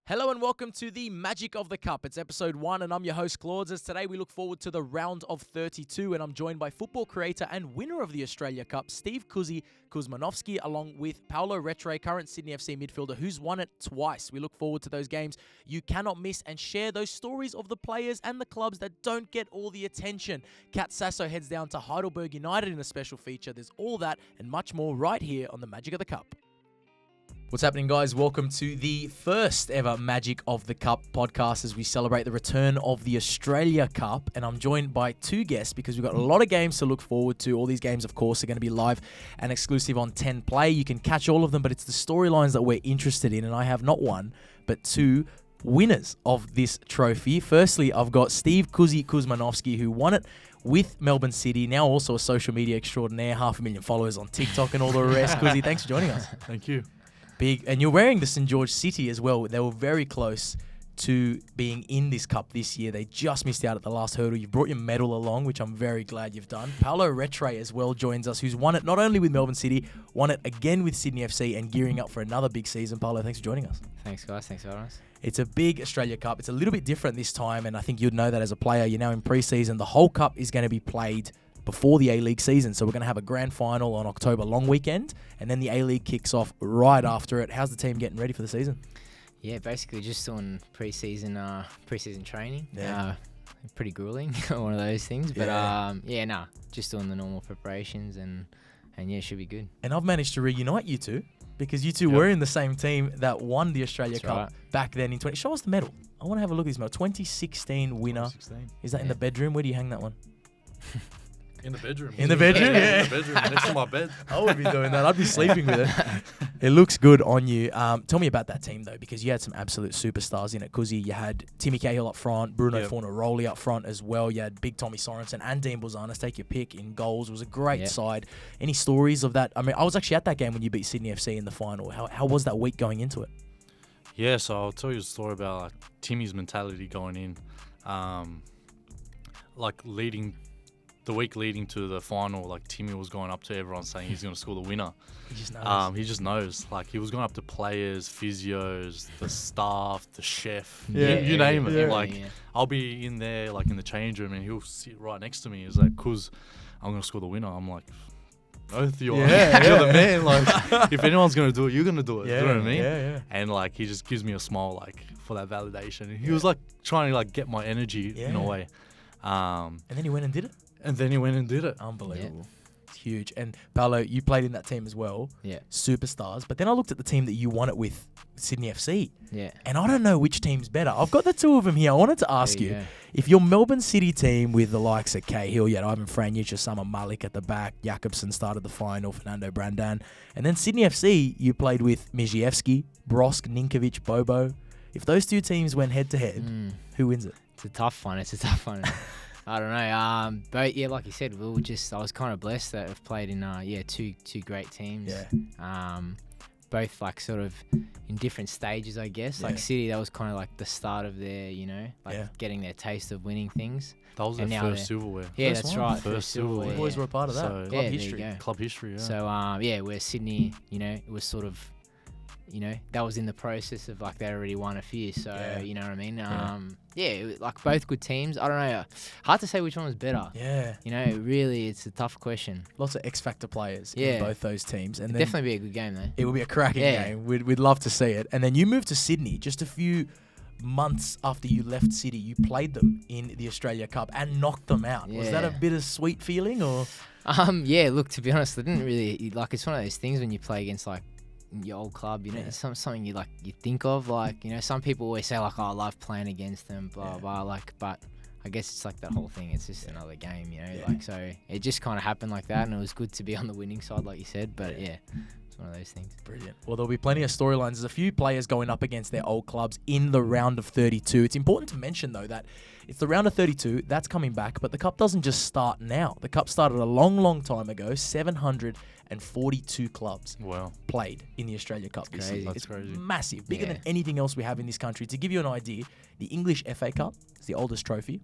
Hello and welcome to the Magic of the Cup. It's episode 1 and I'm your host Claude. As today we look forward to the round of 32 and I'm joined by football creator and winner of the Australia Cup, Steve Kuzi Kuzmanovski, along with Paulo Retre, current Sydney FC midfielder who's won it twice. We look forward to those games you cannot miss and share those stories of the players and the clubs that don't get all the attention. Kat Sasso heads down to Heidelberg United in a special feature. There's all that and much more right here on the Magic of the Cup. What's happening, guys? Welcome to the first ever Magic of the Cup podcast as we celebrate the return of the Australia Cup. And I'm joined by two guests because we've got a lot of games to look forward to. All these games, of course, are going to be live and exclusive on 10 Play. You can catch all of them, but it's the storylines that we're interested in. And I have not one, but two winners of this trophy. Firstly, I've got Steve Kuzi Kuzmanovski, who won it with Melbourne City, now also a social media extraordinaire, 500,000 followers on TikTok and all the rest. Kuzi, thanks for joining us. Thank you. Big, and you're wearing the St. George City as well. They were very close to being in this cup this year. They just missed out at the last hurdle. You've brought your medal along, which I'm very glad you've done. Paulo Retre as well joins us, who's won it not only with Melbourne City, won it again with Sydney FC and gearing up for another big season. Paulo, thanks for joining us. Thanks, guys. Thanks for having us. It's a big Australia Cup. It's a little bit different this time, and I think you'd know that as a player. You're now in pre-season. The whole cup is going to be played before the A-League season. So we're going to have a grand final on October long weekend, and then the A-League kicks off right after it. How's the team getting ready for the season? Yeah, basically just doing pre-season training. Yeah. Pretty grueling, one of those things. But just doing the normal preparations and yeah, it should be good. And I've managed to reunite you two because you two were in the same team that won the Australia Cup back then in 20. Show us the medal. I want to have a look at this medal. 2016 winner. 2016. Is that in the bedroom? Where do you hang that one? In the bedroom. In the bedroom? Yeah. In the bedroom, next to my bed. I would be doing that. I'd be sleeping with it. It looks good on you. Tell me about that team, though, because you had some absolute superstars in it. Kuzi, you had Tim Cahill up front, Bruno Fornaroli up front as well. You had big Tommy Sorensen and Dean Bozanis, take your pick, in goals. It was a great side. Any stories of that? I mean, I was actually at that game when you beat Sydney FC in the final. How was that week going into it? Yeah, so I'll tell you a story about Timmy's mentality going in. The week leading to the final, Timmy was going up to everyone saying he's going to score the winner. He just knows. He just knows. He was going up to players, physios, the staff, the chef, you name it. Yeah. I'll be in there, in the change room, and he'll sit right next to me. He's like, Kuz, I'm going to score the winner. I'm like, oath you are. You're the man. If anyone's going to do it, you're going to do it. You know what I mean? Yeah. And, he just gives me a smile, for that validation. And he was, trying to, get my energy in a way. And then he went and did it? And then he went and did it. Unbelievable. Yeah. It's huge. And Paulo, you played in that team as well. Yeah. Superstars. But then I looked at the team that you won it with, Sydney FC. Yeah. And I don't know which team's better. I've got the two of them here. I wanted to ask you, if your Melbourne City team with the likes of Cahill, you had Ivan Franjic, Osama Malik at the back, Jakobsen started the final, Fernando Brandan. And then Sydney FC, you played with Mijewski, Brosk, Ninkovic, Bobo. If those two teams went head-to-head, who wins it? It's a tough one. I don't know. But yeah, like you said, I was kind of blessed that I've played in two great teams. Yeah. Both sort of in different stages, I guess. City, that was kind of the start of their, getting their taste of winning things. That was their first silverware. Yeah, first that's one. right. First silverware. You boys were a part of that. So, Club history. Club history, yeah. So, where Sydney, it was sort of, that was in the process of they already won a few. So, you know what I mean? Both good teams. I don't know. Hard to say which one was better. Yeah. Really, it's a tough question. Lots of X-Factor players in both those teams. And definitely be a good game, though. It will be a cracking game. We'd love to see it. And then you moved to Sydney just a few months after you left City. You played them in the Australia Cup and knocked them out. Was that a bittersweet feeling, or? Look, to be honest, I didn't really it's one of those things when you play against your old club, it's something you think of, some people always say oh, I love playing against them, blah blah, but I guess it's that whole thing. It's just another game, so it just kind of happened like that, and it was good to be on the winning side, like you said. But it's one of those things. Brilliant. Well, there'll be plenty of storylines. There's a few players going up against their old clubs in the round of 32. It's important to mention, though, that it's the round of 32. That's coming back, but the Cup doesn't just start now. The Cup started a long, long time ago. 742 clubs played in the Australia Cup this year. It's crazy. Massive, bigger than anything else we have in this country. To give you an idea, the English FA Cup is the oldest trophy.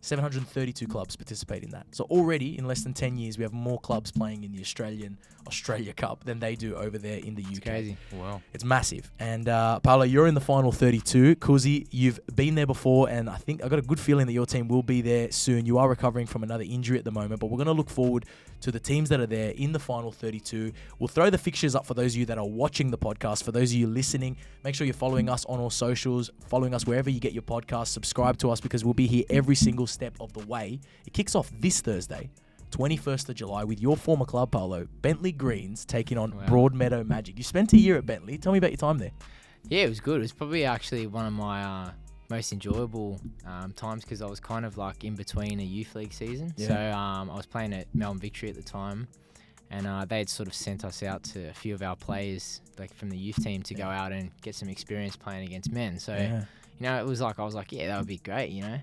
732 clubs participate in that. So already, in less than 10 years, we have more clubs playing in the Australia Cup than they do over there in the UK. It's crazy. Wow. It's massive. And Paulo, you're in the final 32. Kuzi, you've been there before, and I think I've got a good feeling that your team will be there soon. You are recovering from another injury at the moment, but we're going to look forward to the teams that are there in the final 32. We'll throw the fixtures up for those of you that are watching the podcast. For those of you listening, make sure you're following us on all socials, following us wherever you get your podcast, subscribe to us because we'll be here every single step of the way. It kicks off this Thursday, 21st of July, with your former club, Paulo, Bentley Greens, taking on Broadmeadow Magic. You spent a year at Bentley. Tell me about your time there. Yeah, it was good. It was probably actually one of my most enjoyable times because I was kind of like in between a youth league season. Yeah. So I was playing at Melbourne Victory at the time, and they had sort of sent us out to a few of our players like from the youth team to go out and get some experience playing against men. So you know, it was like I was like, yeah, that would be great, you know.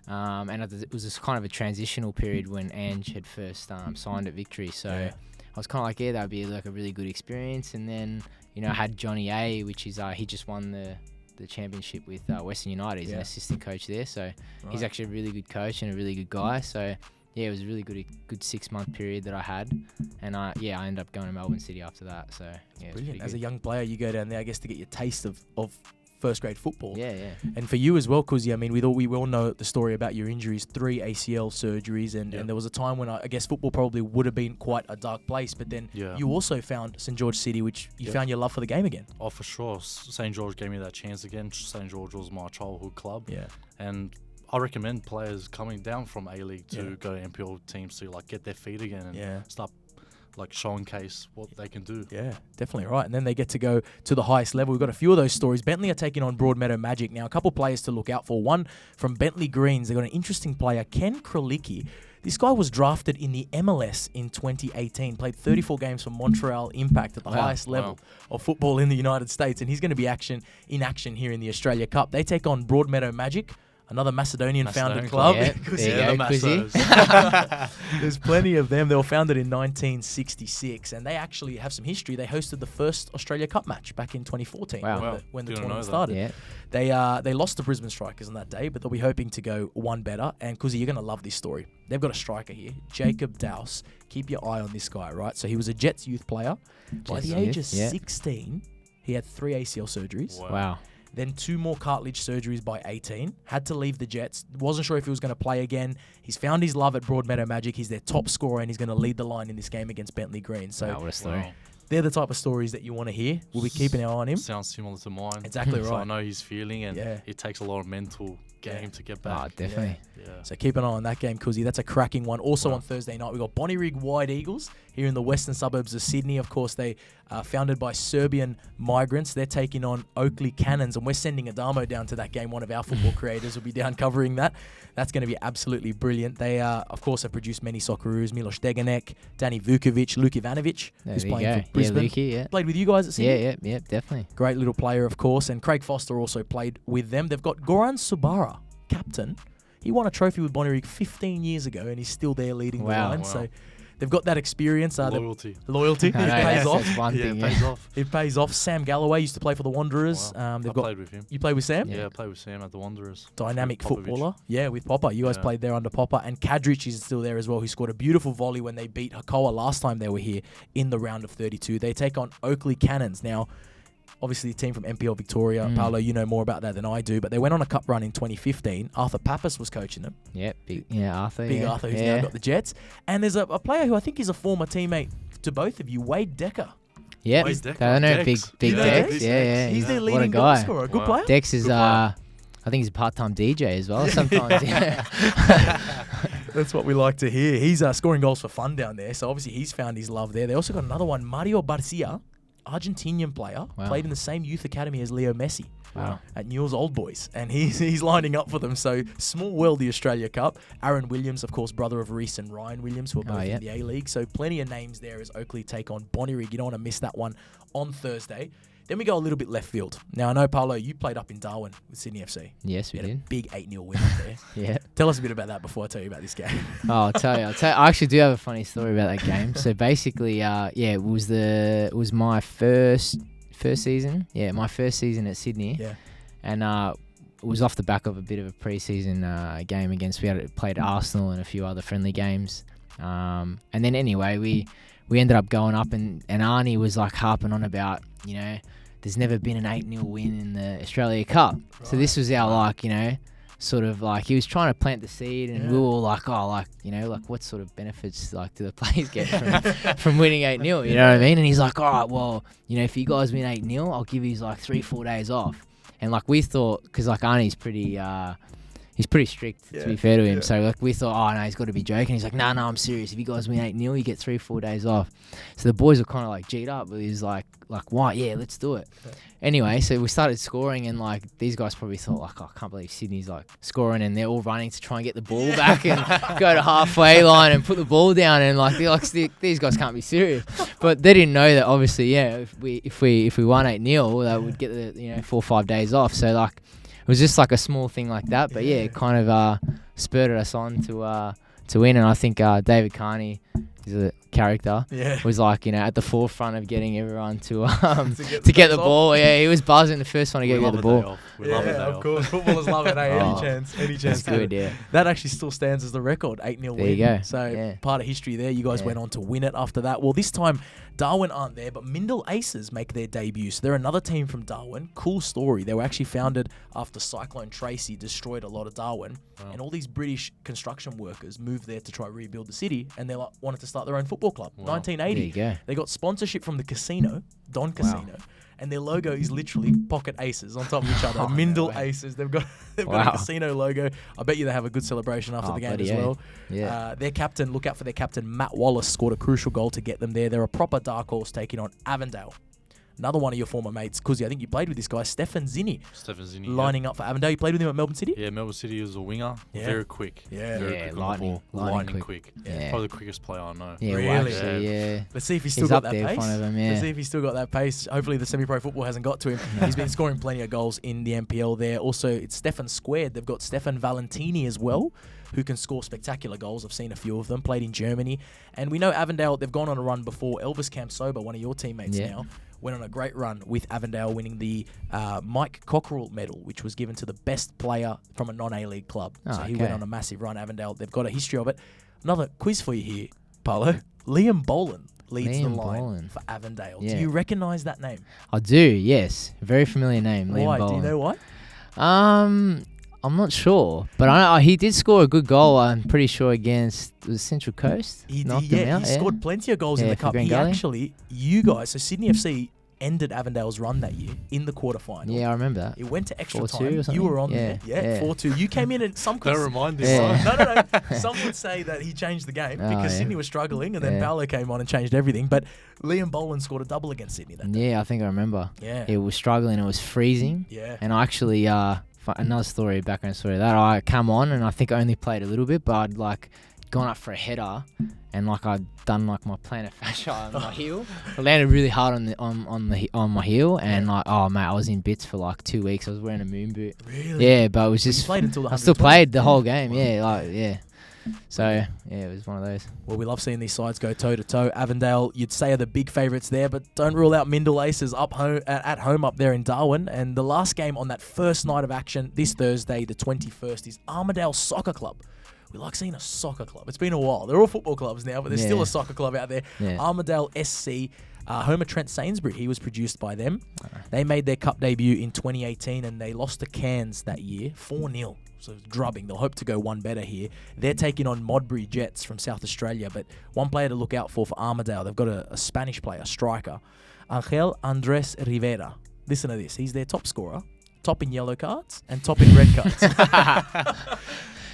And it was just kind of a transitional period when Ange had first signed at Victory. So I was kind of like, yeah, that would be like a really good experience. And then, you know, I had Johnny A, which is he just won the championship with Western United. He's an assistant coach there. So he's actually a really good coach and a really good guy. So yeah, it was a really good 6-month period that I had. And I ended up going to Melbourne City after that. So yeah, brilliant. As a young player, you go down there, I guess, to get your taste of first grade football. Yeah. And for you as well, Kuzi, I mean, we all know the story about your injuries, 3 ACL surgeries, and there was a time when I guess football probably would have been quite a dark place, but then you also found St. George City, which you found your love for the game again. Oh, for sure. St. George gave me that chance again. St. George was my childhood club. Yeah. And I recommend players coming down from A-League to go to NPL teams to like get their feet again and start like showcase what they can do. Yeah, definitely right. And then they get to go to the highest level. We've got a few of those stories. Bentley are taking on Broadmeadow Magic. Now, a couple players to look out for. One from Bentley Greens. They've got an interesting player, Ken Kralicki. This guy was drafted in the MLS in 2018, played 34 games for Montreal Impact at the highest level of football in the United States, and he's going to be in action here in the Australia Cup. They take on Broadmeadow Magic, another Macedonian-founded club. Yeah. There's plenty of them. They were founded in 1966, and they actually have some history. They hosted the first Australia Cup match back in 2014 when the tournament started. Yeah. They lost to Brisbane Strikers on that day, but they'll be hoping to go one better. And Kuzi, you're going to love this story. They've got a striker here, Jacob Daus. Keep your eye on this guy, right? So he was a Jets youth player. By the age of 16, he had 3 ACL surgeries. Wow. Then 2 more cartilage surgeries by 18. Had to leave the Jets. Wasn't sure if he was going to play again. He's found his love at Broadmeadow Magic. He's their top scorer, and he's going to lead the line in this game against Bentley Green. So what a story. They're the type of stories that you want to hear. We'll be keeping our eye on him. Sounds similar to mine. Exactly right. So I know he's feeling, and it takes a lot of mental game to get back. Oh, definitely. Yeah. So keep an eye on that game, Kuzi. That's a cracking one. Also on Thursday night, we've got Bonnyrigg White Eagles here in the western suburbs of Sydney. Of course, they are founded by Serbian migrants. They're taking on Oakley Cannons, and we're sending Adamo down to that game. One of our football creators will be down covering that. That's going to be absolutely brilliant. They, of course, have produced many Socceroos. Milos Deganek, Danny Vukovic, Luke Ivanovic, who's playing for Brisbane. Lukey, played with you guys at Sydney? Yeah, definitely. Great little player, of course. And Craig Foster also played with them. They've got Goran Subara, captain. He won a trophy with Bonnyrigg 15 years ago, and he's still there leading the line. So they've got that experience. Loyalty. It pays off. That's one thing, it pays off. It pays off. Sam Galloway used to play for the Wanderers. I played with him. You played with Sam? Yeah, I played with Sam at the Wanderers. Dynamic footballer. Yeah, with Popper. You guys played there under Popper. And Kadric is still there as well, who scored a beautiful volley when they beat Hakoah last time they were here in the round of 32. They take on Oakley Cannons. Now, obviously, the team from NPL Victoria. Paulo, you know more about that than I do, but they went on a cup run in 2015. Arthur Pappas was coaching them. Arthur. Arthur, who's now got the Jets. And there's a player who I think is a former teammate to both of you, Wade Decker. Yeah, Wade Decker. I know Big Dex. Yeah. He's their What leading a guy. goal scorer. Good player. Dex is, I think he's a part-time DJ as well sometimes. That's what we like to hear. He's scoring goals for fun down there, so obviously he's found his love there. They also got another one, Mario Barcia, Argentinian player, played in the same youth academy as Leo Messi at Newell's Old Boys, and he's lining up for them. So small world, the Australia Cup. Aaron Williams, of course, brother of Reese and Ryan Williams, who are both in the A-League. So plenty of names there as Oakley take on Bonnyrigg. You don't want to miss that one on Thursday. Then we go a little bit left field. Now, I know, Paulo, you played up in Darwin with Sydney FC. Yes, we did. A big 8-0 win up there. Yeah. Tell us a bit about that before I tell you about this game. I'll tell you. I actually do have a funny story about that game. So basically, it was my first season. Yeah, my first season at Sydney. Yeah. And it was off the back of a bit of a pre-season game against. We had played Arsenal and a few other friendly games. And then anyway, we ended up going up, and Arnie was like harping on about, there's never been an 8-0 win in the Australia Cup. Right. So this was our sort of like, he was trying to plant the seed, and we were all like, what sort of benefits do the players get from winning 8-0, you know what I mean? And he's like, all right, well, if you guys win 8-0, I'll give you like 3-4 days off. And like we thought, because like Arnie's pretty strict, to be fair to him. So like we thought, oh no, he's got to be joking. He's like, no, I'm serious. If you guys win 8-0, you get 3-4 days off. So the boys were kind of like G'd up, but he's like, why? Yeah, let's do it. Yeah. Anyway, so we started scoring, and like these guys probably thought, like, I can't believe Sydney's like scoring, and they're all running to try and get the ball back and go to halfway line and put the ball down, and like they're like, these guys can't be serious. But they didn't know that obviously, if we won 8-0, that would get the 4 or 5 days off. So like it was just like a small thing like that, but it kind of spurred us on to win. And I think David Carney, he's a character, was like at the forefront of getting everyone to get the ball. Yeah, he was buzzing the first one to get the ball. We love it, of course. Footballers love it. Any chance. That's good. Yeah, that actually still stands as the record, 8-0 win. There you go. So part of history there. You guys went on to win it after that. Well, this time Darwin aren't there, but Mindel Aces make their debut. So they're another team from Darwin. Cool story. They were actually founded after Cyclone Tracy destroyed a lot of Darwin, and all these British construction workers moved there to try rebuild the city, and they wanted to start their own football club. 1980. There you go. They got sponsorship from the casino, Don Casino. And their logo is literally pocket aces on top of each other. Mindel Aces. They've got a casino logo. I bet you they have a good celebration after the game as well. Yeah. Their captain, look out for their captain, Matt Wallace, scored a crucial goal to get them there. They're a proper dark horse taking on Avondale. Another one of your former mates, Kuzi, I think you played with this guy, Stefan Zinni. Lining up for Avondale. You played with him at Melbourne City? Yeah, Melbourne City is a winger. Very quick. Lightning quick. Probably the quickest player I know. Yeah, really? Actually, Let's see if he's still got that pace. Him, Let's see if he's still got that pace. Hopefully the semi-pro football hasn't got to him. He's been scoring plenty of goals in the MPL there. Also, it's Stefan squared. They've got Stefan Valentini as well, who can score spectacular goals. I've seen a few of them, played in Germany. And we know Avondale, they've gone on a run before. Elvis Campsoba, one of your teammates now, went on a great run with Avondale, winning the Mike Cockerell medal, which was given to the best player from a non-A-League club. So he went on a massive run, Avondale. They've got a history of it. Another quiz for you here, Paulo. Liam Boland leads the line for Avondale. Do you recognise that name? I do, yes. Very familiar name, Liam Boland. Why? Do you know why? I'm not sure, but I know he did score a good goal. I'm pretty sure against the Central Coast. He scored plenty of goals in the cup. You guys, so Sydney FC ended Avondale's run that year in the quarterfinal. Yeah, I remember that. It went to extra 4-2 time. or something? You were on there. Yeah, 4-2. You came in and some could... Don't remind me. No. Some would say that he changed the game because Sydney was struggling, and then Paulo came on and changed everything. But Liam Boland scored a double against Sydney that day. Yeah, I think I remember. Yeah. It was struggling. It was freezing. Yeah. And I actually... another background story that I come on and I think I only played a little bit, but I'd like gone up for a header and like I'd done like my plantar fascia on my heel. I landed really hard on my heel and like I was in bits for like 2 weeks. I was wearing a moon boot. Really? Yeah, but it was just played until the I still played the whole game. So it was one of those. Well, we love seeing these sides go toe to toe. Avondale, you'd say, are the big favourites there, but don't rule out Mindel Aces at home up there in Darwin. And the last game on that first night of action this Thursday, the 21st, is Armadale Soccer Club. We like seeing a soccer club. It's been a while. They're all football clubs now, but there's still a soccer club out there. Yeah. Armadale SC. Home of Trent Sainsbury. He was produced by them. They made their cup debut in 2018 and they lost to Cairns that year, 4-0. So drubbing. They'll hope to go one better here. They're taking on Modbury Jets from South Australia, but one player to look out for Armadale. They've got a Spanish player, striker, Angel Andres Rivera. Listen to this. He's their top scorer, top in yellow cards and top in red cards.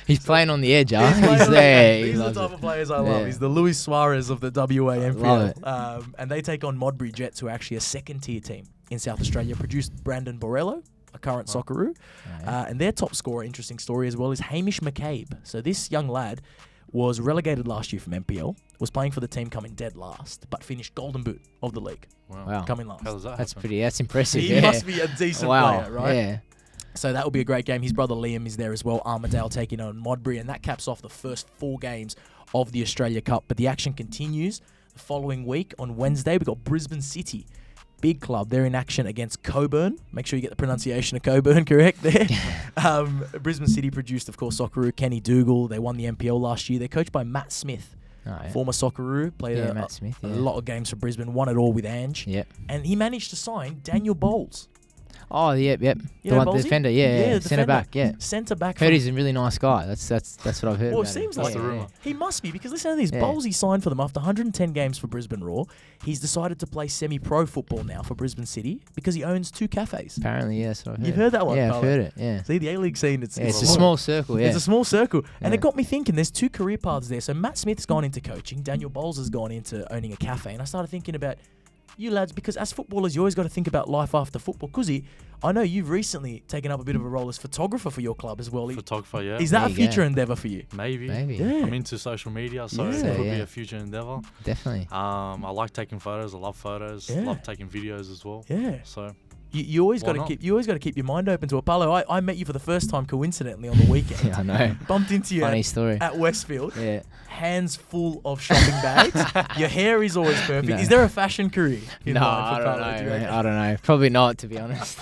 He's playing on the edge, He's there. These are the type of players I love. He's the Luis Suarez of the WA MPL. And they take on Modbury Jets, who are actually a second-tier team in South Australia. Produced Brandon Borrello, a current Socceroo. And their top scorer, interesting story as well, is Hamish McCabe. So this young lad was relegated last year from MPL, was playing for the team coming dead last, but finished golden boot of the league. Wow. Coming last. How does that That's happen? That's impressive. He must be a decent player, right? Yeah. So that will be a great game. His brother Liam is there as well. Armadale taking on Modbury, and that caps off the first 4 games of the Australia Cup. But the action continues the following week on Wednesday. We've got Brisbane City big club. They're in action against Coburn. Make sure you get the pronunciation of Coburn correct there. Brisbane City produced, of course, Socceroo, Kenny Dougal. They won the NPL last year. They're coached by Matt Smith, former Socceroo. Played Matt Smith, a lot of games for Brisbane, won it all with Ange. Yep. And he managed to sign Daniel Bowles. Oh, yep. You The know one, the Bowlesy? defender, centre back, Centre back. Heard he's a really nice guy. That's what I've heard. Well, it about seems him. like the rumour. he must be, because listen to this. Yeah. Bowlesy signed for them after 110 games for Brisbane Roar. He's decided to play semi-pro football now for Brisbane City because he owns 2 cafes. Apparently, yeah, that's what I've heard. You've heard that one, Yeah, I've Paulo? heard it. Yeah. See, the A-League scene, it's Yeah, it's a small circle. Yeah. It's a small circle. And Yeah. it got me thinking, there's 2 career paths there. So Matt Smith's gone into coaching. Daniel Bowles has gone into owning a cafe. And I started thinking about you lads, because as footballers, you always got to think about life after football. Kuzi, I know you've recently taken up a bit of a role as photographer for your club as well. Photographer, yeah. Is that There a you future go. endeavour for you? Maybe. Yeah. I'm into social media, so Yeah. it could be Yeah. a future endeavor. Definitely. I like taking photos. I love photos. Yeah. Love taking videos as well. Yeah. So You always Why got to not? keep your mind open to it. Paulo, I met you for the first time coincidentally on the weekend. Yeah, I know. Bumped into you Funny story. at Westfield. Yeah. Hands full of shopping bags. Your hair is always perfect. No. Is there a fashion career? in No, mind for I don't Paulo, know. do you Man. reckon? I don't know. Probably not, to be honest.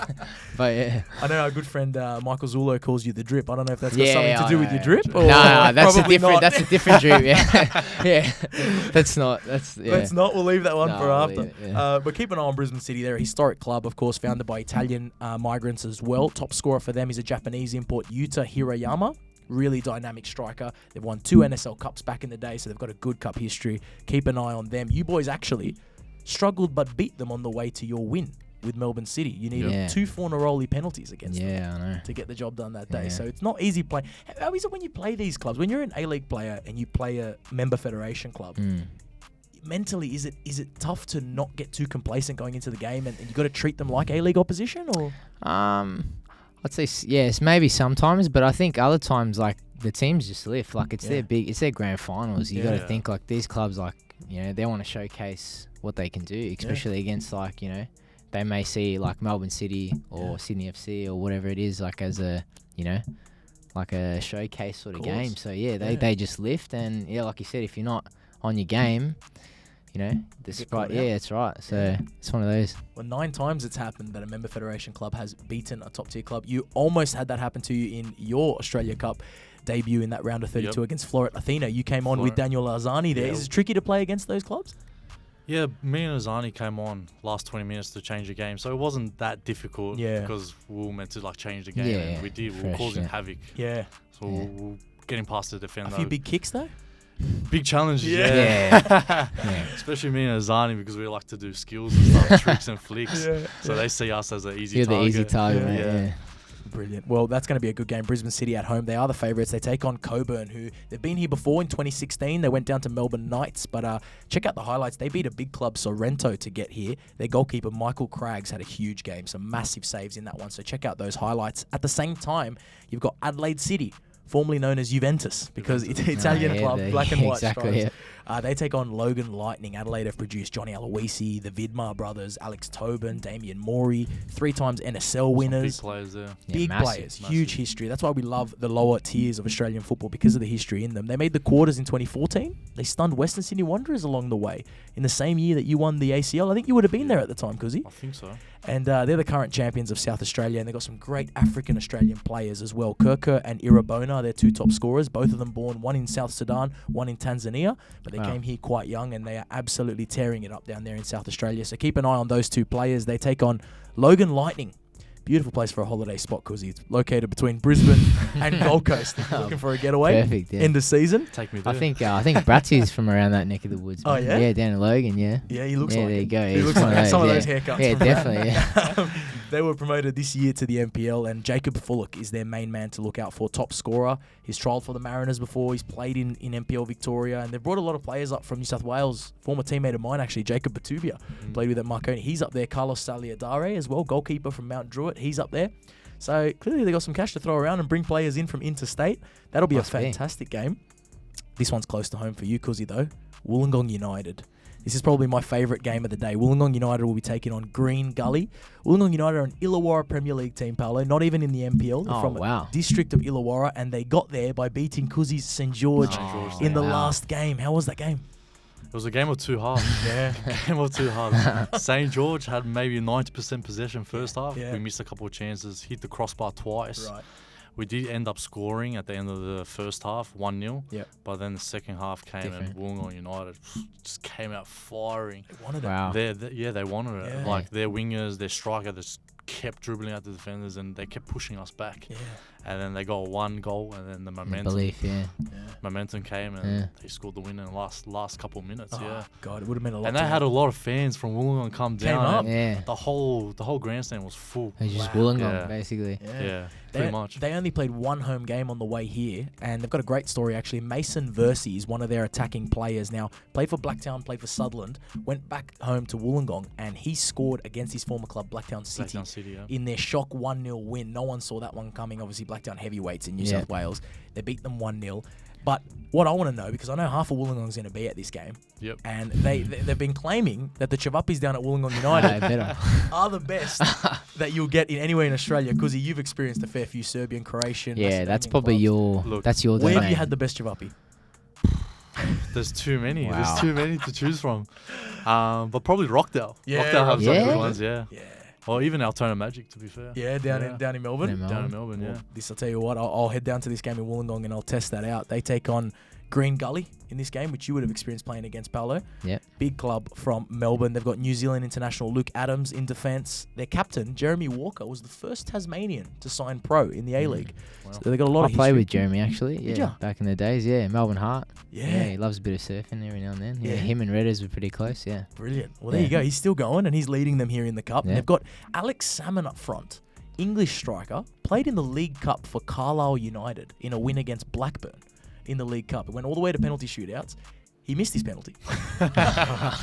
But yeah. I know our good friend Michael Zullo calls you the drip. I don't know if that's got Yeah, something to I do with know. your drip. Or No, that's a probably different. not. That's a different drip. Yeah. Yeah. That's not. That's. Yeah. Let's not. We'll leave that one No, for we'll after. leave it, yeah. But keep an eye on Brisbane City. They're a historic club, of course, founded by Italian migrants as well. Top scorer for them is a Japanese import, Yuta Hirayama. Really dynamic striker. They've won 2 NSL Cups back in the day, so they've got a good cup history. Keep an eye on them. You boys actually struggled but beat them on the way to your win with Melbourne City. You needed Yeah. 2 Fornaroli penalties against them Yeah, I know. to get the job done that day. Yeah. So it's not easy playing. How is it when you play these clubs? When you're an A-League player and you play a member federation club, mentally, is it tough to not get too complacent going into the game, and you got to treat them like A-League opposition? Or I'd say yes, maybe sometimes, but I think other times like the teams just lift. Like it's it's their grand finals. You got to Yeah. think like these clubs, like they want to showcase what they can do, especially against like they may see like Melbourne City or Sydney FC or whatever it is, like as a like a showcase sort of game. So they just lift, and like you said, if you're not on your game, caught out. that's right. So it's one of those. well, 9 times it's happened that a member federation club has beaten a top-tier club. You almost had that happen to you in your Australia Cup debut in that round of 32 against Floret Athena. You came on with Daniel Arzani there. Yeah. Is it tricky to play against those clubs? yeah, me and Azani came on last 20 minutes to change the game, so it wasn't that difficult. Yeah. Because we were meant to like change the game, Yeah, and we did. We were fresh, causing yeah. havoc. Yeah. So we were getting past the defender. A few big kicks, though? Big challenges. Yeah. Yeah. Especially me and Azani, because we like to do skills and stuff, tricks and flicks. Yeah. So they see us as an easy You're target. the easy target, Yeah. mate. Yeah. Yeah. Brilliant. Well, that's going to be a good game. Brisbane City at home. They are the favourites. They take on Coburn, who they've been here before in 2016. They went down to Melbourne Knights, but check out the highlights. They beat a big club, Sorrento, to get here. Their goalkeeper, Michael Craggs, had a huge game. Some massive saves in that one. So check out those highlights. At the same time, you've got Adelaide City, formerly known as Juventus, because it's Italian club, black and white exactly, stripes. They take on Logan Lightning. Adelaide have produced Johnny Aloisi, the Vidmar brothers, Alex Tobin, Damien Morey, 3 times NSL winners. Big players there. Big massive, players, huge history. That's why we love the lower tiers of Australian football, because of the history in them. They made the quarters in 2014. They stunned Western Sydney Wanderers along the way in the same year that you won the ACL. I think you would have been there at the time, Kuzi. I think so. And they're the current champions of South Australia, and they've got some great African-Australian players as well. Kirker and Irabona, they're 2 top scorers, both of them born, one in South Sudan, one in Tanzania, but they came here quite young, and they are absolutely tearing it up down there in South Australia. So keep an eye on those 2 players. They take on Logan Lightning. Beautiful place for a holiday spot, Kuzi. It's located between Brisbane and Gold Coast. If you're looking for a getaway, Perfect. Yeah. end of season. Take me there. I think Bratsy's from around that neck of the woods. Oh, man. yeah? Yeah, down in Logan. Yeah. Yeah, he looks Yeah, like there it. you go. He He's looks one like of some of those, those haircuts. Yeah, from definitely. Yeah. They were promoted this year to the NPL, and Jacob Fullock is their main man to look out for. Top scorer. He's trialled for the Mariners before. He's played in NPL Victoria, and they've brought a lot of players up from New South Wales. Former teammate of mine, actually, Jacob Batubia, played with at Marconi. He's up there. Carlos Saliadare as well, goalkeeper from Mount Druitt. He's up there. So clearly they got some cash to throw around and bring players in from interstate. That'll be a fantastic game. This one's close to home for you, Kuzi, though. Wollongong United. This is probably my favourite game of the day. Wollongong United will be taking on Green Gully. Wollongong United are an Illawarra Premier League team, Paulo, not even in the NPL. They're from a district of Illawarra, and they got there by beating Kuzi's St. George in the last game. How was that game? It was a game of two halves. Yeah. Game of two halves. St. George had maybe 90% possession first half. Yeah. We missed a couple of chances, hit the crossbar twice. Right. We did end up scoring at the end of the first half, 1-0. Yep. But then the second half came and Wollongong United just came out firing. They wanted Wow. They wanted it. Yeah. Like their wingers, their striker just kept dribbling at the defenders and they kept pushing us back. Yeah. And then they got one goal and then the momentum came and they scored the win in the last couple of minutes. Oh, God, it would have meant a lot. And they had a lot of fans from Wollongong come down. up. Yeah. The whole grandstand was full. It's just Wollongong, Yeah. basically. Yeah, pretty much. They only played one home game on the way here, and they've got a great story actually. Mason Versey is one of their attacking players now. Played for Blacktown, played for Sutherland, went back home to Wollongong, and he scored against his former club, Blacktown City, in their shock 1-0 win. No one saw that one coming. Obviously, Blacktown heavyweights in New South Wales. They beat them 1-0. But what I want to know, because I know half of Wollongong's going to be at this game, and they've been claiming that the Chavupis down at Wollongong United are the best that you'll get in anywhere in Australia. Kuzi, you've experienced a fair few Serbian, Croatian. Yeah, that's probably clubs. that's your Where domain. have you had the best Chavapi? There's too many. Wow. There's too many to choose from. But probably Rockdale. Yeah, Rockdale have some Yeah. good ones, yeah. Yeah. Or even Altona Magic, to be fair. Yeah, down in Melbourne. Down in Melbourne, yeah. I'll tell you what, I'll head down to this game in Wollongong and I'll test that out. They take on Green Gully in this game, which you would have experienced playing against Paulo. Yep. Big club from Melbourne. They've got New Zealand international Luke Adams in defence. Their captain, Jeremy Walker, was the first Tasmanian to sign pro in the A-League. Wow. So they've got a lot I of played history. with Jeremy, actually. Did Yeah, ya? back in the days. Yeah, Melbourne Heart. Yeah. He loves a bit of surfing every now and then. Yeah, Yeah. him and Retres were pretty close. Yeah. Brilliant. Well, there you go. He's still going and he's leading them here in the Cup. And Yeah. they've got Alex Salmon up front, English striker, played in the League Cup for Carlisle United in a win against Blackburn in the League Cup. It went all the way to penalty shootouts. He missed his penalty.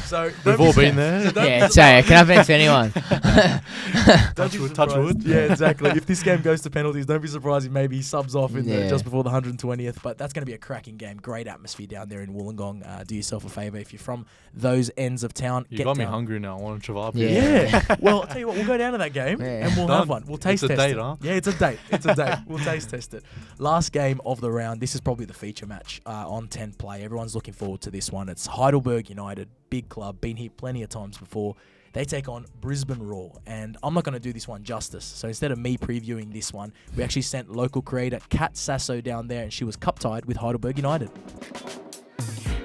So We've all been there. Yeah, it's it can happen to anyone. Touch wood. Yeah, exactly. If this game goes to penalties, don't be surprised if maybe he subs off in Yeah. just before the 120th. But that's going to be a cracking game. Great atmosphere down there in Wollongong. Do yourself a favour if you're from those ends of town. You get got me down. hungry now. I want to Chavapi. Yeah. Well, I'll tell you what, we'll go down to that game and we'll have one. We'll taste It's a test date, it. huh? Yeah, it's a date. It's a date. We'll taste test it. Last game of the round. This is probably the feature match on 10 play. Everyone's looking forward to this one. It's Heidelberg United, big club, been here plenty of times before. They take on Brisbane Roar, and I'm not going to do this one justice. So instead of me previewing this one, we actually sent local creator Kat Sasso down there, and she was cup-tied with Heidelberg United.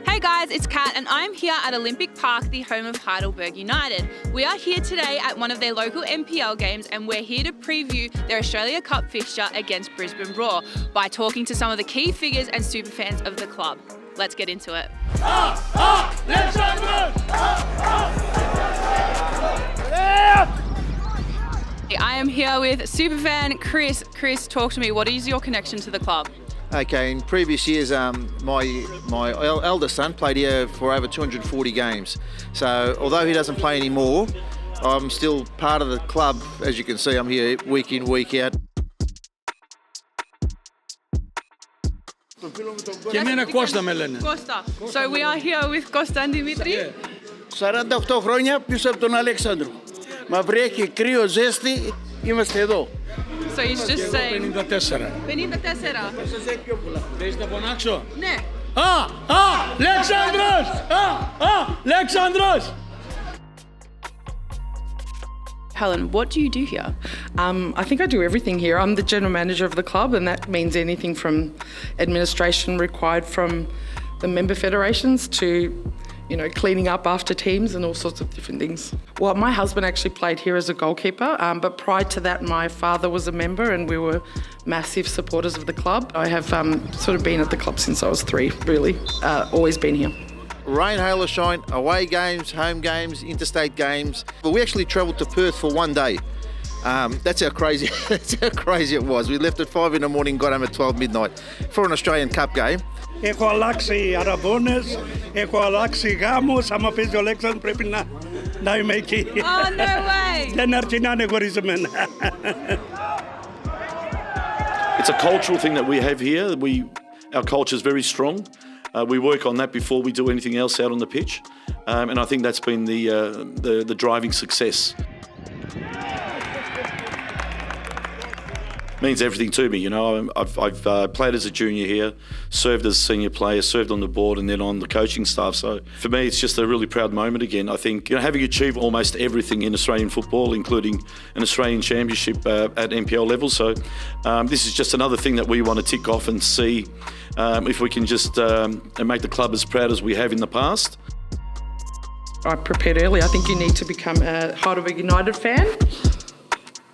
Hey guys, it's Kat and I'm here at Olympic Park, the home of Heidelberg United. We are here today at one of their local NPL games and we're here to preview their Australia Cup fixture against Brisbane Roar by talking to some of the key figures and superfans of the club. Let's get into it. I am here with superfan Chris. Chris, talk to me. What is your connection to the club? Okay, in previous years, my eldest son played here for over 240 games. So although he doesn't play anymore, I'm still part of the club. As you can see, I'm here week in, week out. Και εμένα Κώστα με λένε. Costa. So we are here with Costa and Dimitri. 48 χρόνια πίσω από τον Αλέξανδρο. Μα βρέχει κρύο ζέστη, είμαστε εδώ. So he's just saying 54. 54. Σας έχει πιο πολλά. Θέλεις να φωνάξω. Ναι. Λέξανδρος! Λέξανδρος! Helen, what do you do here? I think I do everything here. I'm the general manager of the club, and that means anything from administration required from the member federations to, cleaning up after teams and all sorts of different things. Well, my husband actually played here as a goalkeeper, but prior to that, my father was a member and we were massive supporters of the club. I have sort of been at the club since I was 3, really. Always been here. Rain, hail or shine, away games, home games, interstate games. But we actually travelled to Perth for one day. That's how crazy it was. We left at 5 in the morning, got home at 12 midnight for an Australian Cup game. Έχω αλλάξει αραβώνες, έχω αλλάξει γάμους. Άμα παίζει ο Αλέξανδρος πρέπει να είμαι εκεί. Oh, no way! Δεν αρκεί να είναι χωρισμένα. It's a cultural thing that we have here. Our culture is very strong. We work on that before we do anything else out on the pitch, and I think that's been the driving success. means everything to me. You know, I've played as a junior here, served as a senior player, served on the board and then on the coaching staff. So for me, it's just a really proud moment again. I think, you know, having achieved almost everything in Australian football, including an Australian championship at NPL level. So this is just another thing that we want to tick off and see if we can just make the club as proud as we have in the past. I prepared early. I think you need to become a Heidelberg United fan.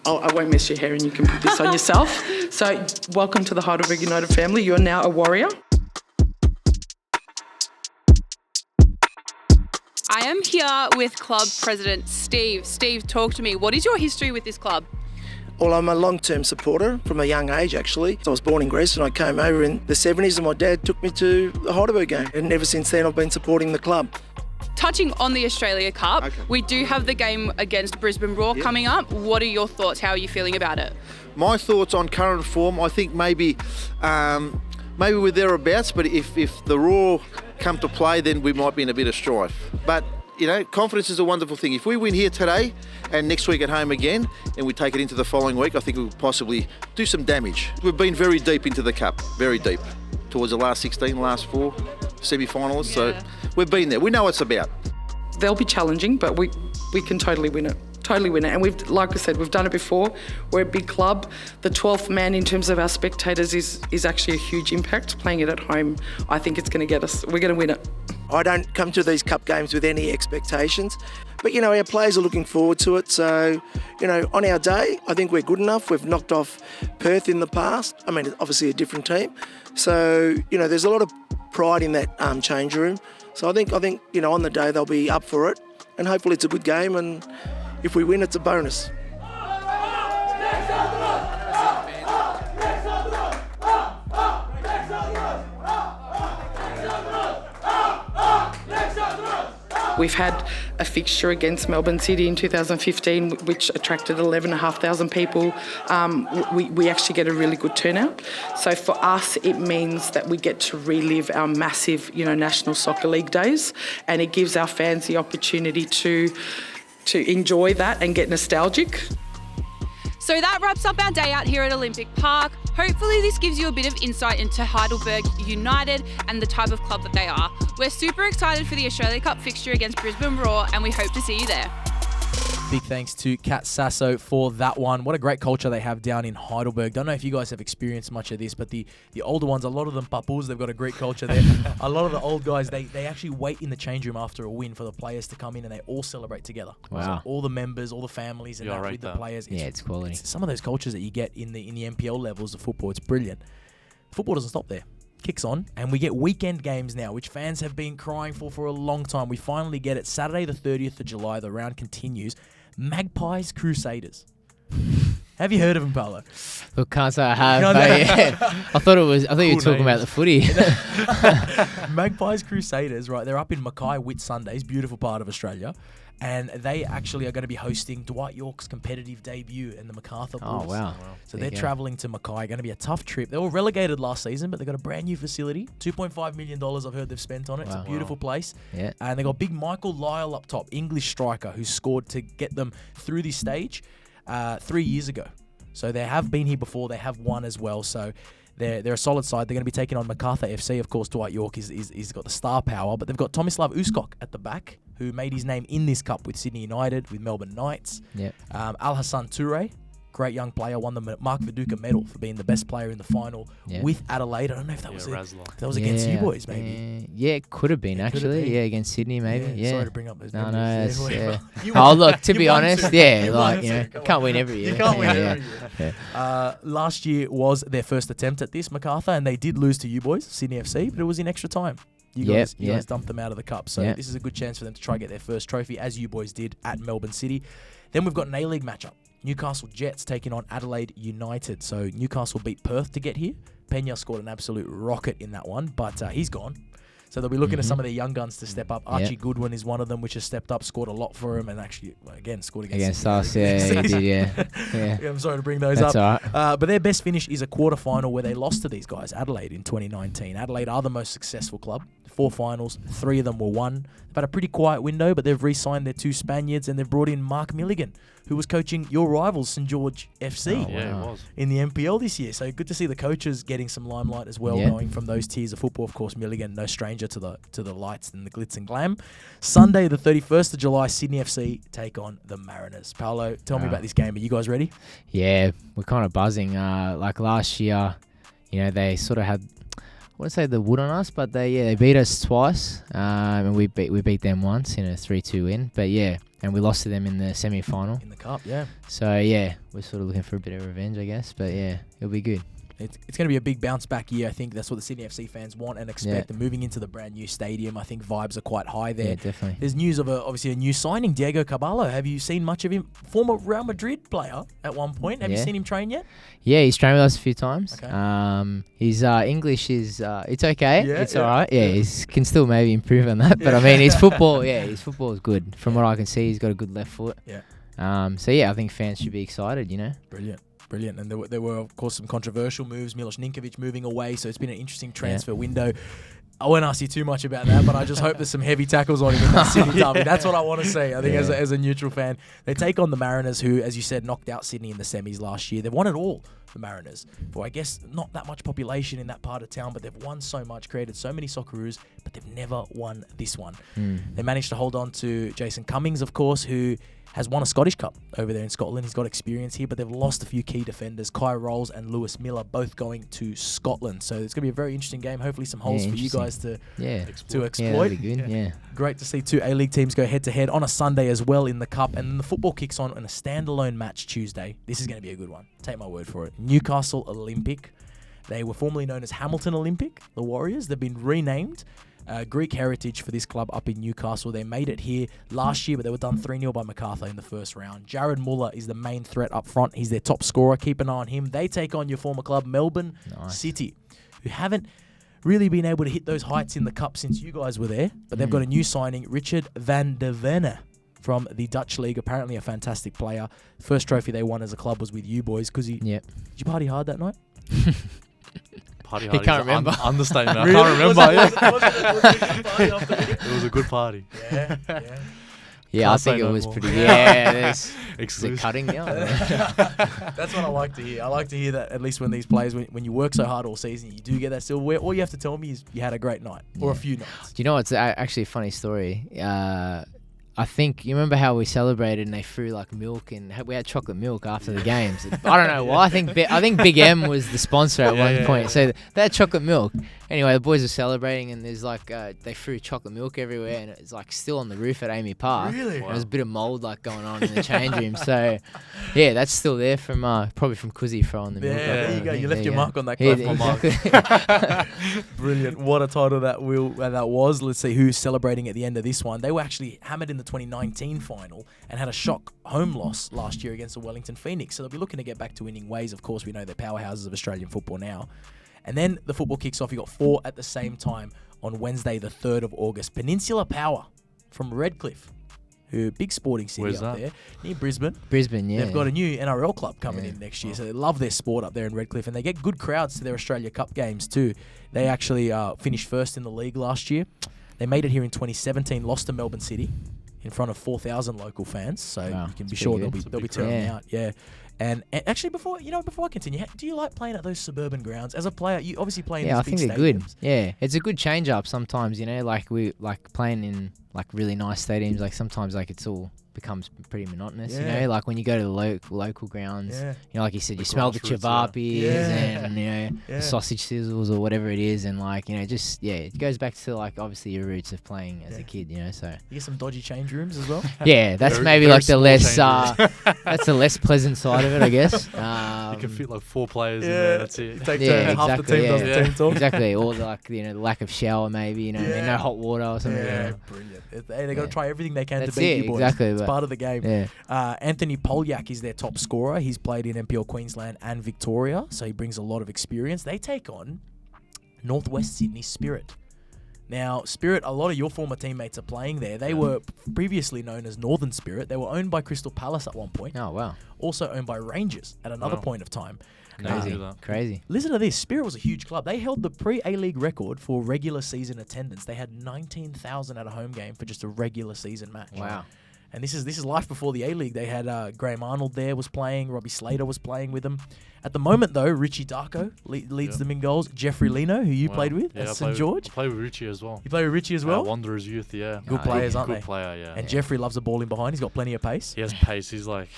I won't mess your hair and you can put this on yourself. So welcome to the Heidelberg United family. You're now a warrior. I am here with club president Steve. Steve, talk to me. What is your history with this club? Well, I'm a long-term supporter from a young age, actually. I was born in Greece and I came over in the 70s and my dad took me to the Heidelberg game. And ever since then, I've been supporting the club. Touching on the Australia Cup, we do have the game against Brisbane Roar coming up. What are your thoughts? How are you feeling about it? My thoughts on current form, I think maybe we're thereabouts, but if the Roar come to play, then we might be in a bit of strife. But, you know, confidence is a wonderful thing. If we win here today and next week at home again, and we take it into the following week, I think we'll possibly do some damage. We've been very deep into the Cup, very deep, towards the last 16, last 4 semi-finalists. So we've been there. We know what it's about. They'll be challenging, but we can totally win it. Totally win it. And we've, like I said, we've done it before. We're a big club. The 12th man in terms of our spectators is actually a huge impact. Playing it at home, I think it's going to get us. We're going to win it. I don't come to these cup games with any expectations, but, you know, our players are looking forward to it. So, you know, on our day, I think we're good enough. We've knocked off Perth in the past. I mean, obviously a different team. So, you know, there's a lot of pride in that change room. So I think, you know, on the day they'll be up for it, and hopefully it's a good game, and if we win, it's a bonus. We've had a fixture against Melbourne City in 2015, which attracted 11,500 people. We actually get a really good turnout. So for us, it means that we get to relive our massive, you know, National Soccer League days, and it gives our fans the opportunity to enjoy that and get nostalgic. So that wraps up our day out here at Olympic Park. Hopefully this gives you a bit of insight into Heidelberg United and the type of club that they are. We're super excited for the Australia Cup fixture against Brisbane Roar, and we hope to see you there. Big thanks to Kat Sasso for that one. What a great culture they have down in Heidelberg. Don't know if you guys have experienced much of this, but the older ones, a lot of them papus, they've got a great culture there. A lot of the old guys, they actually wait in the change room after a win for the players to come in and they all celebrate together. Wow. So all the members, all the families, and with the players. It's quality. It's some of those cultures that you get in the NPL levels of football. It's brilliant. Football doesn't stop there. Kicks on, and we get weekend games now, which fans have been crying for a long time. We finally get it. Saturday the 30th of July, the round continues. Magpies Crusaders. Have you heard of them, Paulo? Look, can't say I have. But yeah. I thought you were talking about the footy. Magpies Crusaders, right? They're up in Mackay Whitsundays, beautiful part of Australia. And they actually are going to be hosting Dwight Yorke's competitive debut in the MacArthur Bulls. Oh, wow. So they're travelling to Mackay. Going to be a tough trip. They were relegated last season, but they've got a brand new facility. $2.5 million I've heard they've spent on it. Wow. It's a beautiful place. Yeah. And they got big Michael Lyle up top, English striker, who scored to get them through this stage 3 years ago. So they have been here before. They have won as well. So they're a solid side. They're going to be taking on MacArthur FC. Of course, Dwight Yorke is got the star power, but they've got Tomislav Uskok at the back, who made his name in this cup with Sydney United, with Melbourne Knights. Yep. Al Hassan Toure, great young player, won the Mark Viduka medal for being the best player in the final with Adelaide. I don't know if that was against you boys, maybe. Yeah, it could have been, actually. Yeah, against Sydney, maybe. Yeah. Sorry to bring up those No, memories. Oh, look, to be honest, can't win every year. You can't win every year. Last year was their first attempt at this, MacArthur, and they did lose to you boys, Sydney FC, but it was in extra time. You guys dumped them out of the cup. So this is a good chance for them to try to get their first trophy, as you boys did at Melbourne City. Then we've got an A-League matchup. Newcastle Jets taking on Adelaide United. So Newcastle beat Perth to get here. Pena scored an absolute rocket in that one, but he's gone. So they'll be looking at some of their young guns to step up. Archie Goodwin is one of them, which has stepped up, scored a lot for him, and actually, again, scored against us. Yeah, he did, yeah. I'm sorry to bring those That's up. all right. But their best finish is a quarter-final where they lost to these guys, Adelaide, in 2019. Adelaide are the most successful club. 4 finals, 3 of them were won. They've had a pretty quiet window, but they've re-signed their 2 Spaniards, and they've brought in Mark Milligan, who was coaching your rivals, St George FC, in the NPL this year. So good to see the coaches getting some limelight as well, going from those tiers of football. Of course, Milligan, no stranger to the lights and the glitz and glam. Sunday, the 31st of July, Sydney FC take on the Mariners. Paulo, tell me about this game. Are you guys ready? Yeah, we're kind of buzzing. Like last year, they sort of had, I wouldn't say the wood on us, but they beat us twice, and we beat them once in a 3-2 win. But and we lost to them in the semi-final. In the cup, So we're sort of looking for a bit of revenge, I guess. But it'll be good. It's going to be a big bounce back year. I think that's what the Sydney FC fans want and expect. And moving into the brand new stadium, I think vibes are quite high there. Yeah, definitely. There's news of obviously a new signing, Diego Caballo. Have you seen much of him? Former Real Madrid player at one point. Have you seen him train yet? Yeah, he's trained with us a few times. Okay. His English is it's okay. It's all right. Yeah, he can still maybe improve on that. But I mean, his football is good. From what I can see, he's got a good left foot. Yeah. I think fans should be excited. Brilliant. And there were, of course, some controversial moves. Milos Ninkovic moving away, so it's been an interesting transfer window. I won't ask you too much about that, but I just hope there's some heavy tackles on him in that Sydney derby. That's what I want to see. I think as a neutral fan, they take on the Mariners, who, as you said, knocked out Sydney in the semis last year. They've won it all, the Mariners. For, I guess, not that much population in that part of town, but they've won so much, created so many Socceroos, but they've never won this one. They managed to hold on to Jason Cummings, of course, who has won a Scottish Cup over there in Scotland. He's got experience here, but they've lost a few key defenders. Kai Rolls and Lewis Miller both going to Scotland. So it's going to be a very interesting game. Hopefully some holes for you guys to exploit. Yeah, that'd be good. Great to see 2 A-League teams go head-to-head on a Sunday as well in the Cup. And then the football kicks on in a standalone match Tuesday. This is going to be a good one. Take my word for it. Newcastle Olympic. They were formerly known as Hamilton Olympic, the Warriors. They've been renamed. Greek heritage for this club up in Newcastle. They made it here last year, but they were done 3-0 by MacArthur in the first round. Jared Muller is the main threat up front. He's their top scorer. Keep an eye on him. They take on your former club, Melbourne City, who haven't really been able to hit those heights in the Cup since you guys were there, but they've got a new signing, Richard van der Verner from the Dutch League, apparently a fantastic player. First trophy they won as a club was with you boys. Kuzi, did you party hard that night? Party he can't remember. Understatement. Really? I can't remember. It was a good party. Yeah, I think it was pretty. There's exclusive. cutting now. That's what I like to hear. I like to hear that at least when these players, when you work so hard all season, you do get that silverware. All you have to tell me is you had a great night or a few nights. Do you know what's actually a funny story? I think you remember how we celebrated and they threw like milk and we had chocolate milk after the games. I don't know why. I think Big M was the sponsor at one point. So they had chocolate milk. Anyway, the boys were celebrating and there's like they threw chocolate milk everywhere and it's like still on the roof at AAMI Park. Really? Wow. There's a bit of mold like going on in the change room. So that's still there from probably from Kuzi throwing the milk. There you go. You left your mark on that. Exactly. Brilliant. What a title that was. Let's see who's celebrating at the end of this one. They were actually hammered in the 2019 final and had a shock home loss last year against the Wellington Phoenix. So they'll be looking to get back to winning ways. Of course, we know they're powerhouses of Australian football now. And then the football kicks off. You got 4 at the same time on Wednesday, the 3rd of August. Peninsula Power from Redcliffe, who big sporting city there near Brisbane. They've got a new NRL club coming in next year, so they love their sport up there in Redcliffe, and they get good crowds to their Australia Cup games too. They actually finished first in the league last year. They made it here in 2017, lost to Melbourne City in front of 4,000 local fans, so you can be sure they'll be turning out. Yeah. And actually, before I continue, do you like playing at those suburban grounds as a player? You obviously play in these big stadiums. Yeah, I think they're good. Yeah, it's a good change up sometimes. Like we like playing in like really nice stadiums. Like sometimes like it's all becomes pretty monotonous. Like when you go to the local grounds, like you said, you smell the chivapis and the sausage sizzles or whatever it is, and like it goes back to like obviously your roots of playing as a kid. So you get some dodgy change rooms as well. Yeah, that's maybe like the less that's the less pleasant side of it, I guess. You can fit like 4 players in there. That's it. Take turns. Half the team does the team talk. Exactly. Or like the lack of shower, maybe no hot water or something. Yeah, brilliant. They got to try everything they can to beat you boys. Exactly. It's part of the game. Anthony Polyak is their top scorer. He's played in NPL Queensland and Victoria, so he brings a lot of experience. They take on Northwest Sydney Spirit. Now, Spirit, a lot of your former teammates are playing there. They were previously known as Northern Spirit. They were owned by Crystal Palace at one point. Oh, wow. Also owned by Rangers at another point of time. Crazy. Listen to this. Spirit was a huge club. They held the pre-A-League record for regular season attendance. They had 19,000 at a home game for just a regular season match. Wow. And this is life before the A-League. They had Graham Arnold there was playing. Robbie Slater was playing with them. At the moment, though, Richie Darko leads them in goals. Jeffrey Leno, who you played with at St. George. I played with Richie as well. You played with Richie as well? Wanderers Youth, yeah. Good players, aren't they? Good player, yeah. And Jeffrey loves a ball in behind. He's got plenty of pace. He has pace. He's like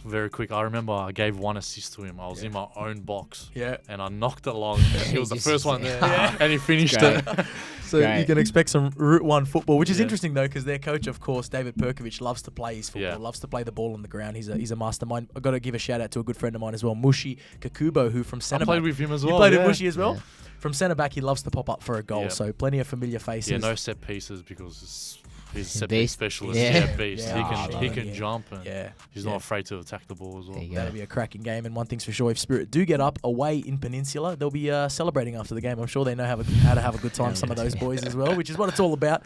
very quick. I remember I gave one assist to him. I was in my own box. Yeah. And I knocked it long. And he was the first one there. And he finished it. So you can expect some Route 1 football, which is interesting, though, because their coach, of course, David Perkovic, loves to play his football, loves to play the ball on the ground. He's a mastermind. I've got to give a shout-out to a good friend of mine as well, Mushi Kakubo, who from centre-back. I played with him as well. You played with Mushi as well? From centre-back, he loves to pop up for a goal, so plenty of familiar faces. Yeah, no set pieces because he's a set Beast. piece specialist. Yeah. Beast. Yeah. He can jump and he's not Yeah. afraid to attack the ball as well. That'll be a cracking game, and one thing's for sure, if Spirit do get up away in Peninsula, they'll be celebrating after the game. I'm sure they know how to have a good time, some of those boys as well, which is what it's all about.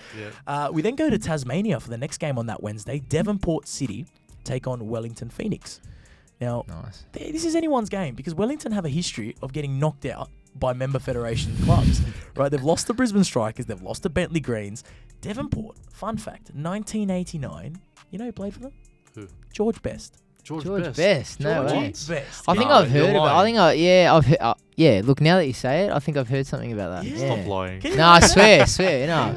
We then go to Tasmania for the next game on that Wednesday. Devonport City take on Wellington Phoenix. Now, this is anyone's game because Wellington have a history of getting knocked out by member federation clubs. Right? They've lost to Brisbane Strikers, they've lost to Bentley Greens. Devonport, fun fact, 1989, you know who played for them? Who? George Best. George Best. No way. George Best. I think I've heard about it. I've heard, look, now that you say it, I think I've heard something about that. Stop lying. No, I swear. No, I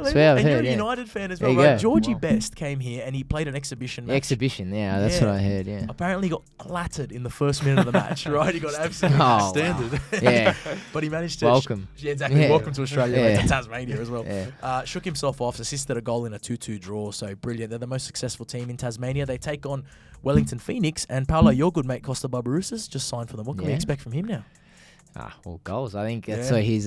swear I've and heard. You're a United fan as well, right? Georgie Best came here and he played an exhibition match. That's what I heard, Apparently got clattered in the first minute of the match, right? He got absolutely standard. Yeah. But he managed to... Welcome. Yeah, exactly. Yeah. Welcome to Australia. Yeah. To Tasmania as well. Yeah. Shook himself off, assisted a goal in a 2-2 draw, so brilliant. They're the most successful team in Tasmania. They take on Wellington Phoenix, and Paulo, your good mate Costa Barbarosas just signed for them. What can we expect from him now? Well, goals. I think that's his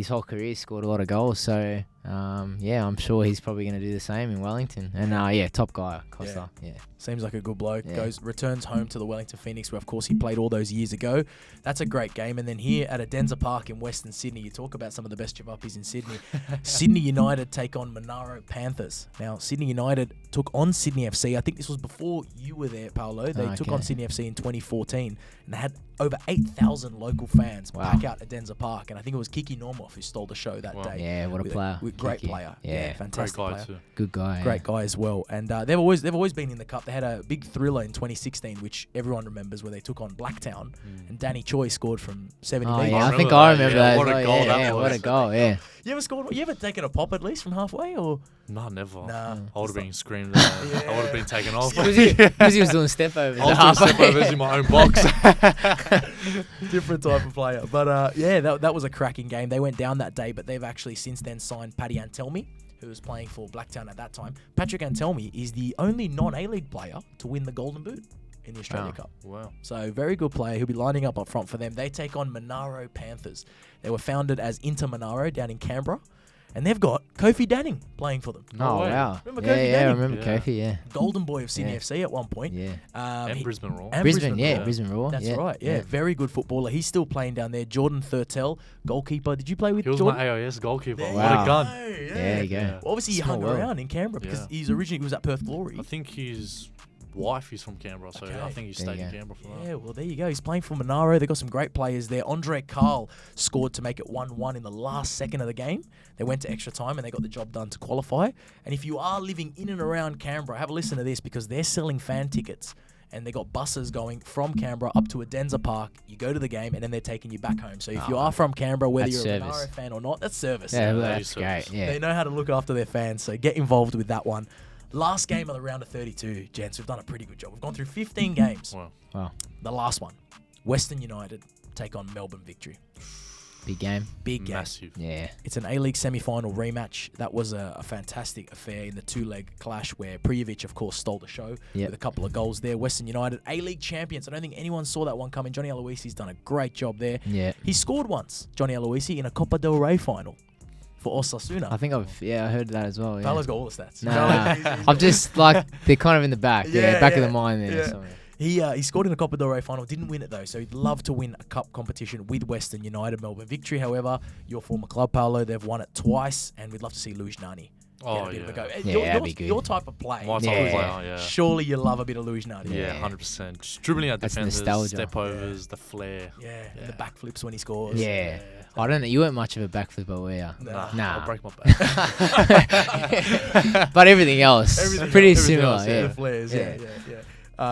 whole career scored a lot of goals. So, I'm sure he's probably going to do the same in Wellington. And, top guy, Costa. Yeah. Seems like a good bloke. Yeah. Returns home to the Wellington Phoenix, where, of course, he played all those years ago. That's a great game. And then here at Adenza Park in Western Sydney, you talk about some of the best javapis in Sydney. Sydney United take on Monaro Panthers. Now, Sydney United took on Sydney FC. I think this was before you were there, Paulo. They took on Sydney FC in 2014, and they had over 8,000 local fans pack out Adenza Park. And I think it was Kiki Normoff who stole the show that day. Yeah, what a player. Great player. Yeah, fantastic great guy player. too. Good guy. Great guy as well. And they've always been in the cup. They had a big thriller in 2016, which everyone remembers, where they took on Blacktown, and Danny Choi scored from 70 metres. I think I remember that. What a goal that was. What a goal, yeah. You ever taken a pop at least from halfway, or? No, never. Nah. I would have been screamed at. I would have been taken off. Because he was doing step overs. I was doing step overs in my own box. Different type of player. But that was a cracking game. They went down that day, but they've actually since then signed Paddy Antelmi, who was playing for Blacktown at that time. Patrick Antelmi is the only non-A-League player to win the Golden Boot in the Australia Cup. Wow. So very good player. He'll be lining up front for them. They take on Monaro Panthers. They were founded as Inter Monaro down in Canberra. And they've got Kofi Danning playing for them. Wow. Remember Kofi Danning? I remember Kofi, yeah. Golden boy of Sydney FC at one point. Yeah. And Brisbane Roar. Brisbane Roar. That's right, yeah. Very good footballer. He's still playing down there. Jordan Thurtell, goalkeeper. Did you play with Jordan? He was my AIS goalkeeper. There What a gun. There you go. Well, obviously, he hung around in Canberra because he was at Perth Glory. I think his wife is from Canberra, so I think he stayed in Canberra for that. Yeah, well, there you go. He's playing for Monaro. They've got some great players there. Andre Carl scored to make it 1-1 in the last second of the game. They went to extra time and they got the job done to qualify. And if you are living in and around Canberra, have a listen to this because they're selling fan tickets. And they got buses going from Canberra up to Adenza Park. You go to the game, and then they're taking you back home. So if you are from Canberra, whether you're a Monaro fan or not, that's service. Yeah, that's great. Yeah. They know how to look after their fans, so get involved with that one. Last game of the round of 32, gents. We've done a pretty good job. We've gone through 15 games. Wow. The last one, Western United take on Melbourne Victory. Big game. Big game. Massive. Yeah. It's an A-League semi-final rematch. That was a fantastic affair in the two-leg clash where Prijovic, of course, stole the show with a couple of goals there. Western United, A-League champions. I don't think anyone saw that one coming. Johnny Aloisi's done a great job there. Yeah. He scored once, Johnny Aloisi, in a Copa del Rey final for Osasuna. I think I heard that as well. Yeah. Paolo's got all the stats. I'm just they're kind of in the back. Back of the mind there. He scored in the Copa del Rey final, didn't win it though, so he'd love to win a cup competition with Western United. Melbourne Victory, however, your former club, Paulo, they've won it twice, and we'd love to see Luis Nani get a bit of a go. that'd be good. Your type of play. My type of player, yeah. Surely you love a bit of Luis Nani. Yeah, 100%. Just dribbling out That's defenders, nostalgia. step overs, the flair. Yeah, and the backflips when he scores. Yeah. I don't know. You weren't much of a backflipper, were you? Nah. I'll break my back. But everything else, pretty similar. else, Yeah. The flares, yeah.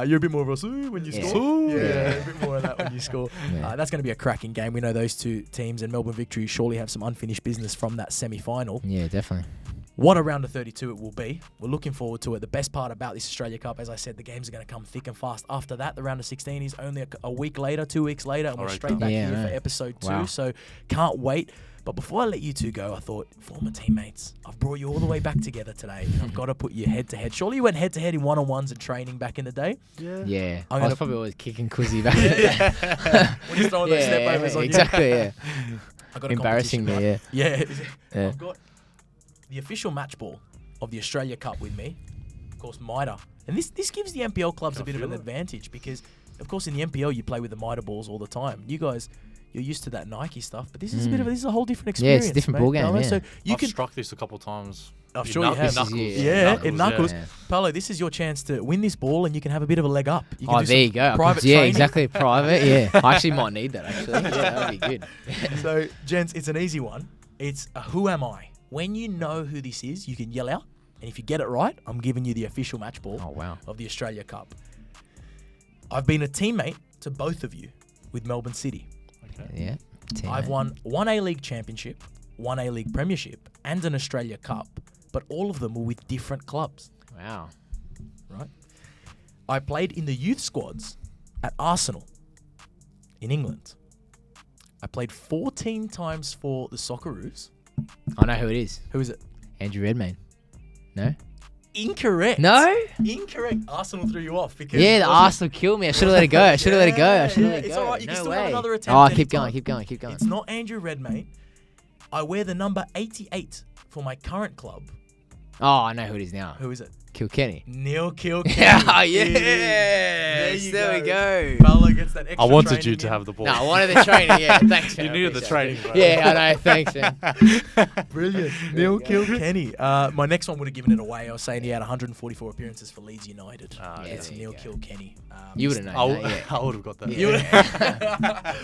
You're a bit more of a when you score. Yeah, a bit more of that when you score. Yeah. That's going to be a cracking game. We know those two teams, and Melbourne Victory surely have some unfinished business from that semi-final. Yeah, definitely. What a round of 32 it will be. We're looking forward to it. The best part about this Australia Cup, as I said, the games are going to come thick and fast. After that, the round of 16 is only a week later, 2 weeks later, and we're straight back here for episode 2. Wow. So can't wait. But before I let you two go, I thought, former teammates, I've brought you all the way back together today. And I've got to put you head-to-head. Surely you went head-to-head in one-on-ones and training back in the day? Yeah. I'm I was probably always kicking Kuzi back in the day. When he's throwing those step overs on you. Exactly, yeah. I got a Embarrassing me, competition, yeah. right? Yeah. I've got the official match ball of the Australia Cup with me. Of course, MITRE. And this gives the NPL clubs a bit of an advantage because, of course, in the NPL you play with the MITRE balls all the time. You guys, you're used to that Nike stuff, but this is this is a whole different experience. Yeah, it's a different mate, ball game. Paulo. Yeah. So you I've can struck this a couple of times. I'm sure you have. Knuckles. In Knuckles. Yeah. Paulo, this is your chance to win this ball and you can have a bit of a leg up. You can do There some you go. Private Yeah, training. exactly. Private, yeah. I actually might need that, actually. Yeah, that'd be good. So, gents, it's an easy one. It's a who am I? When you know who this is, you can yell out. And if you get it right, I'm giving you the official match ball of the Australia Cup. I've been a teammate to both of you with Melbourne City. Yeah. I've won one A-League championship, one A-League premiership, and an Australia Cup, but all of them were with different clubs. Wow. Right? I played in the youth squads at Arsenal in England. I played 14 times for the Socceroos. I know who it is. Who is it? Andrew Redmayne. No? Incorrect. No? Incorrect. Arsenal threw you off because Yeah, the Arsenal killed me. I should have let it go. I should have let it go. It's all right. You can still have another attempt. Oh, anytime. keep going. It's not Andrew Redmayne. I wear the number 88 for my current club. Oh, I know who it is now. Who is it? Kilkenny. Neil Kilkenny. Yeah, yes. There we go. Paulo gets that extra I wanted training you to in. have the ball. No, I wanted the training. Yeah, thanks. You man, needed the appreciate training, bro. it. Yeah, I know. Thanks, man. Brilliant. Neil Kilkenny. My next one would have given it away. I was saying he had 144 appearances for Leeds United. It's there Neil you go. Kilkenny. You would have known that, yeah. I would have got that.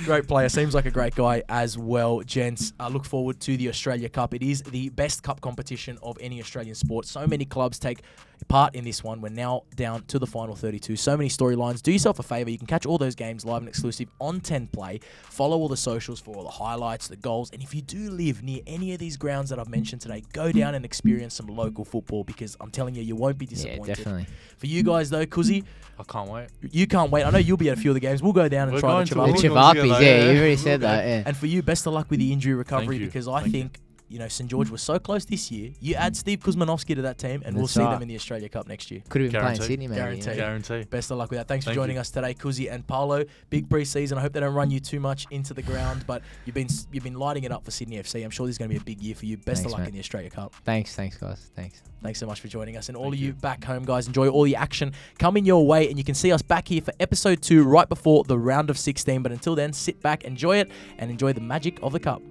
Great player. Seems like a great guy as well. Gents, I look forward to the Australia Cup. It is the best cup competition of any Australian sport. So many clubs take part in this one. We're now down to the final 32. So many storylines. Do yourself a favour. You can catch all those games live and exclusive on 10 Play. Follow all the socials for all the highlights, the goals. And if you do live near any of these grounds that I've mentioned today, go down and experience some local football because I'm telling you, you won't be disappointed. Yeah, definitely. For you guys, though, Kuzi, I can't wait. you can't wait. I know you'll be at a few of the games. We'll go down and We're try going the to. The Chivapis. Chivapis, yeah, you already said that, yeah. And for you, best of luck with the injury recovery Thank you. because I Thank think, you know, St. George was so close this year. You add Steve Kuzmanovski to that team and we'll That's see right. them in the Australia Cup next year. Could have been playing Guaranteed. Sydney, maybe. Guaranteed. You know? Guarantee. Best of luck with that. Thanks for Thank joining you. us today, Kuzi and Paulo. Big pre-season. I hope they don't run you too much into the ground, but you've been lighting it up for Sydney FC. I'm sure this is going to be a big year for you. Best Thanks, of luck mate. in the Australia Cup. Thanks, guys. Thanks. Thanks so much for joining us. And all of you back home, guys, enjoy all the action coming your way. And you can see us back here for episode 2 right before the round of 16. But until then, sit back, enjoy it, and enjoy the magic of the cup.